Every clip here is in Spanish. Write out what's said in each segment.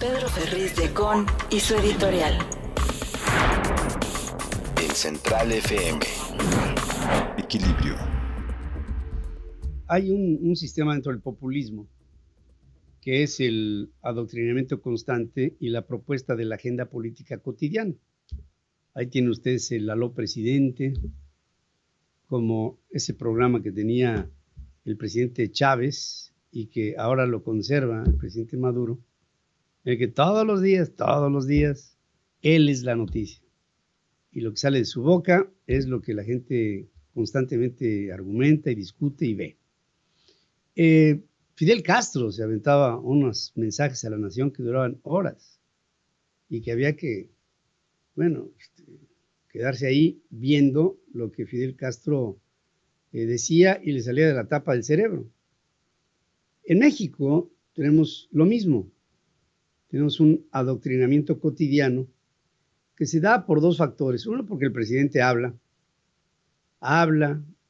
Pedro Ferriz de Con y su editorial. En Central FM. Equilibrio. Hay un sistema dentro del populismo que es el adoctrinamiento constante y la propuesta de la agenda política cotidiana. Ahí tiene ustedes el aló presidente, como ese programa que tenía el presidente Chávez y que ahora lo conserva el presidente Maduro, en el que todos los días, él es la noticia. Y lo que sale de su boca es lo que la gente constantemente argumenta y discute y ve. Fidel Castro se aventaba unos mensajes a la nación que duraban horas y que había que, quedarse ahí viendo lo que Fidel Castro decía y le salía de la tapa del cerebro. En México tenemos lo mismo. Tenemos un adoctrinamiento cotidiano que se da por dos factores. Uno, porque el presidente habla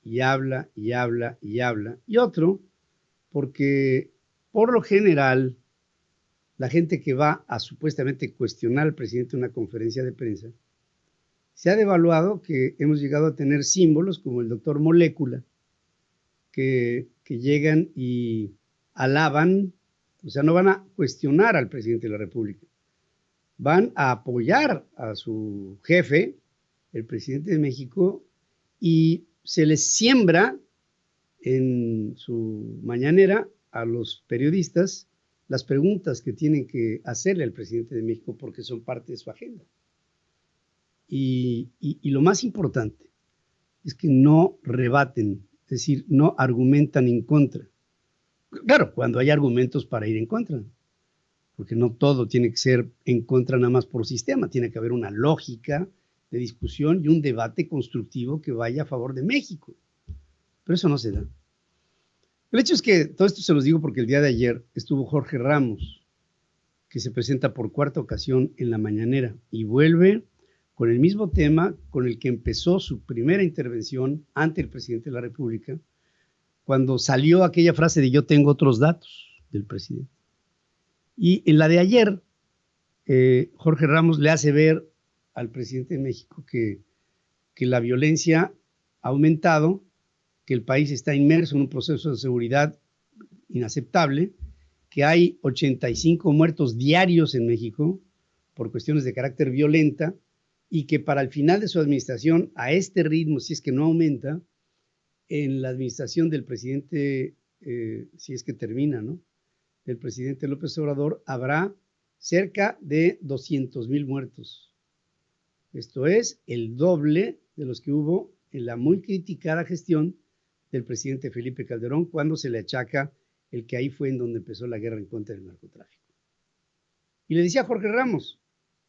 y habla. Y otro, porque por lo general la gente que va a supuestamente cuestionar al presidente en una conferencia de prensa, se ha devaluado que hemos llegado a tener símbolos como el doctor Molécula, que llegan y alaban, o sea, no van a cuestionar al presidente de la República, van a apoyar a su jefe, el presidente de México, y se les siembra en su mañanera a los periodistas las preguntas que tienen que hacerle al presidente de México porque son parte de su agenda. Y lo más importante es que no rebaten, es decir, no argumentan en contra. Claro, cuando hay argumentos para ir en contra, porque no todo tiene que ser en contra nada más por sistema, tiene que haber una lógica de discusión y un debate constructivo que vaya a favor de México. Pero eso no se da. El hecho es que todo esto se los digo porque el día de ayer estuvo Jorge Ramos, que se presenta por cuarta ocasión en la mañanera y vuelve con el mismo tema con el que empezó su primera intervención ante el presidente de la República, cuando salió aquella frase de yo tengo otros datos del presidente. Y en la de ayer, Jorge Ramos le hace ver al presidente de México que la violencia ha aumentado, que el país está inmerso en un proceso de seguridad inaceptable, que hay 85 muertos diarios en México por cuestiones de carácter violenta y que para el final de su administración, a este ritmo, si es que no aumenta, en la administración del presidente, si es que termina, ¿no?, del presidente López Obrador, habrá cerca de 200,000 muertos. Esto es el doble de los que hubo en la muy criticada gestión del presidente Felipe Calderón, cuando se le achaca el que ahí fue en donde empezó la guerra en contra del narcotráfico. Y le decía a Jorge Ramos,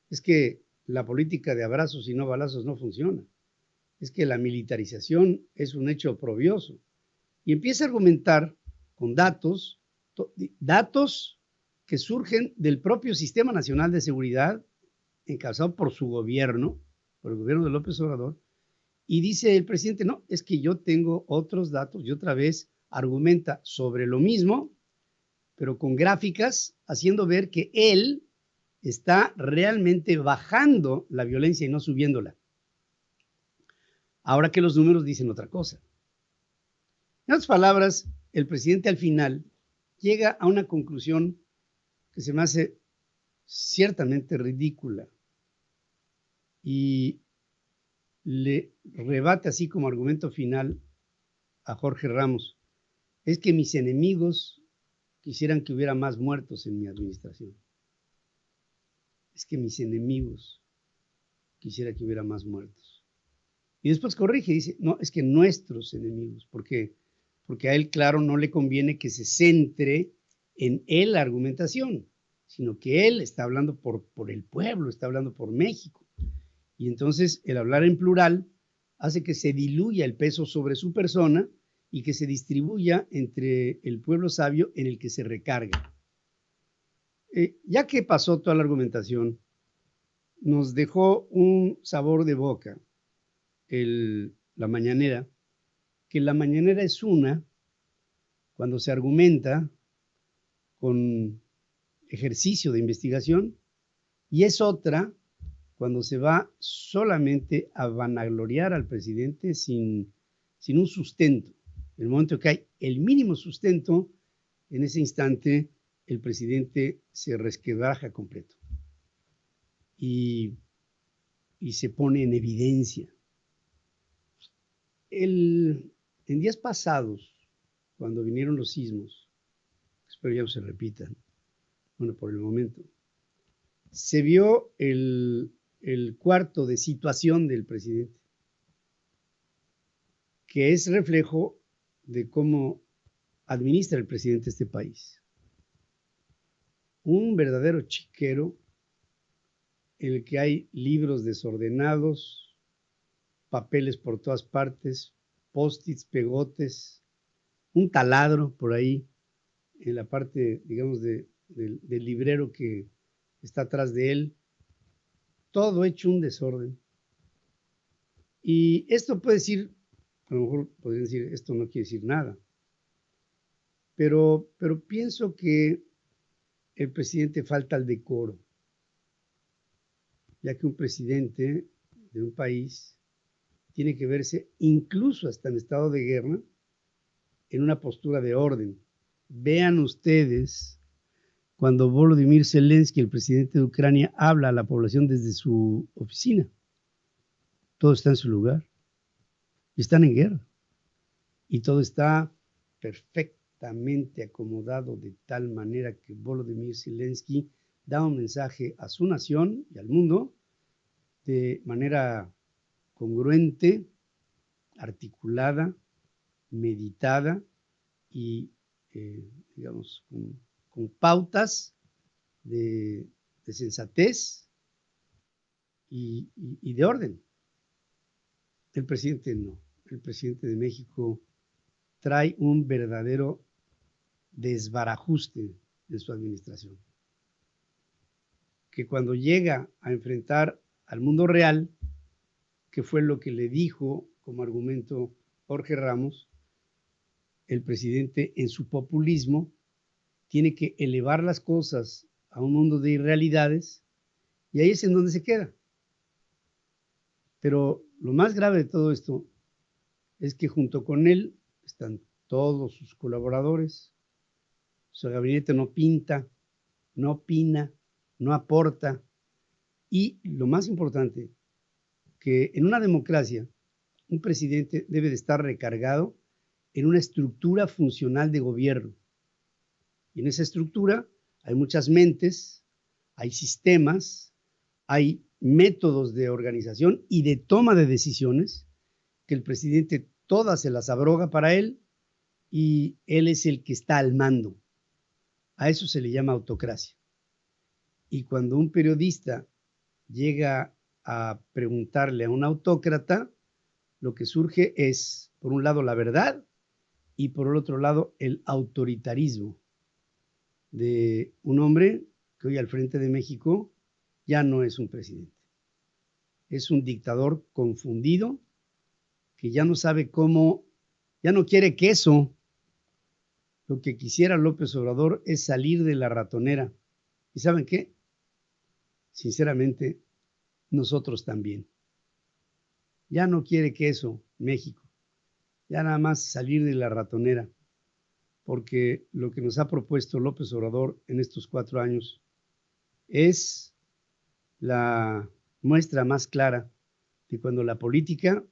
es que la política de abrazos y no balazos no funciona, es que la militarización es un hecho oprobioso. Y empieza a argumentar con datos que surgen del propio Sistema Nacional de Seguridad, encabezado por su gobierno, por el gobierno de López Obrador, y dice el presidente, no, es que yo tengo otros datos, y otra vez argumenta sobre lo mismo, pero con gráficas, haciendo ver que él está realmente bajando la violencia y no subiéndola. Ahora que los números dicen otra cosa. En otras palabras, el presidente al final llega a una conclusión que se me hace ciertamente ridícula y le rebate así como argumento final a Jorge Ramos. Es que mis enemigos quisieran que hubiera más muertos en mi administración. Es que mis enemigos quisieran que hubiera más muertos. Y después corrige y dice, no, es que nuestros enemigos, porque a él, claro, no le conviene que se centre en él la argumentación, sino que él está hablando por el pueblo, está hablando por México. Y entonces el hablar en plural hace que se diluya el peso sobre su persona y que se distribuya entre el pueblo sabio en el que se recarga. Ya que pasó toda la argumentación, nos dejó un sabor de boca la mañanera, que la mañanera es una cuando se argumenta con ejercicio de investigación, y es otra cuando se va solamente a vanagloriar al presidente sin un sustento. En el momento que hay el mínimo sustento, en ese instante el presidente se resquebraja completo y se pone en evidencia. En días pasados, cuando vinieron los sismos, espero ya no se repitan, bueno, por el momento, se vio el cuarto de situación del presidente, que es reflejo de cómo administra el presidente este país. Un verdadero chiquero en el que hay libros desordenados, papeles por todas partes, post-its, pegotes, un taladro por ahí en la parte, digamos, del librero que está atrás de él, todo hecho un desorden. Y esto puede decir, a lo mejor podrían decir, esto no quiere decir nada, pero pienso que el presidente falta al decoro, ya que un presidente de un país tiene que verse, incluso hasta en estado de guerra, en una postura de orden. Vean ustedes cuando Volodymyr Zelensky, el presidente de Ucrania, habla a la población desde su oficina. Todo está en su lugar. Y están en guerra. Y todo está perfectamente acomodado de tal manera que Volodymyr Zelensky da un mensaje a su nación y al mundo de manera congruente, articulada, meditada y, digamos, con pautas de sensatez y de orden. El presidente no. El presidente de México trae un verdadero desbarajuste en su administración, que cuando llega a enfrentar al mundo real, que fue lo que le dijo como argumento Jorge Ramos, el presidente en su populismo tiene que elevar las cosas a un mundo de irrealidades y ahí es en donde se queda. Pero lo más grave de todo esto es que junto con él están todos sus colaboradores. Su gabinete no pinta, no opina, no aporta. Y lo más importante, que en una democracia un presidente debe de estar recargado en una estructura funcional de gobierno. Y en esa estructura hay muchas mentes, hay sistemas, hay métodos de organización y de toma de decisiones que el presidente todas se las abroga para él y él es el que está al mando. A eso se le llama autocracia. Y cuando un periodista llega a preguntarle a un autócrata, lo que surge es, por un lado, la verdad y por el otro lado, el autoritarismo de un hombre que hoy al frente de México ya no es un presidente. Es un dictador confundido que ya no sabe cómo, ya no quiere queso. Lo que quisiera López Obrador es salir de la ratonera. ¿Y saben qué? Sinceramente, nosotros también. Ya no quiere queso México. Ya nada más salir de la ratonera. Porque lo que nos ha propuesto López Obrador en estos 4 años es la muestra más clara de cuando la política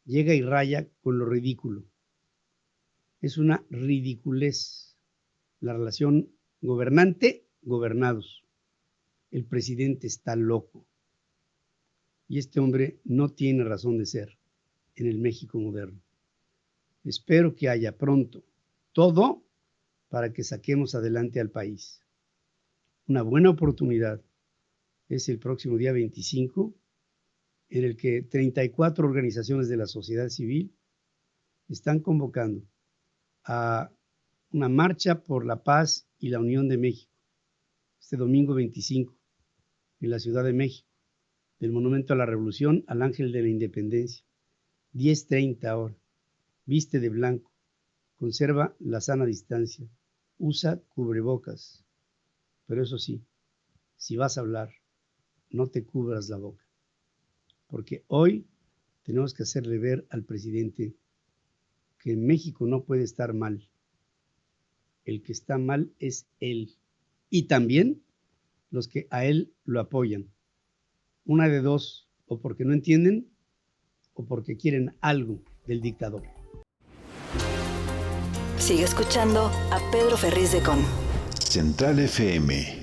llega y raya con lo ridículo. Es una ridiculez la relación gobernante-gobernados. El presidente está loco. Y este hombre no tiene razón de ser en el México moderno. Espero que haya pronto todo para que saquemos adelante al país. Una buena oportunidad es el próximo día 25, en el que 34 organizaciones de la sociedad civil están convocando a una marcha por la paz y la unión de México, este domingo 25, en la Ciudad de México, del Monumento a la Revolución al Ángel de la Independencia, 10:30 horas, viste de blanco, conserva la sana distancia, usa cubrebocas, Pero eso sí, si vas a hablar, no te cubras la boca, porque hoy tenemos que hacerle ver al presidente que en México no puede estar mal. El que está mal es él y también los que a él lo apoyan. Una de dos, o porque no entienden o porque quieren algo del dictador. Sigue escuchando a Pedro Ferriz de Con. Central FM.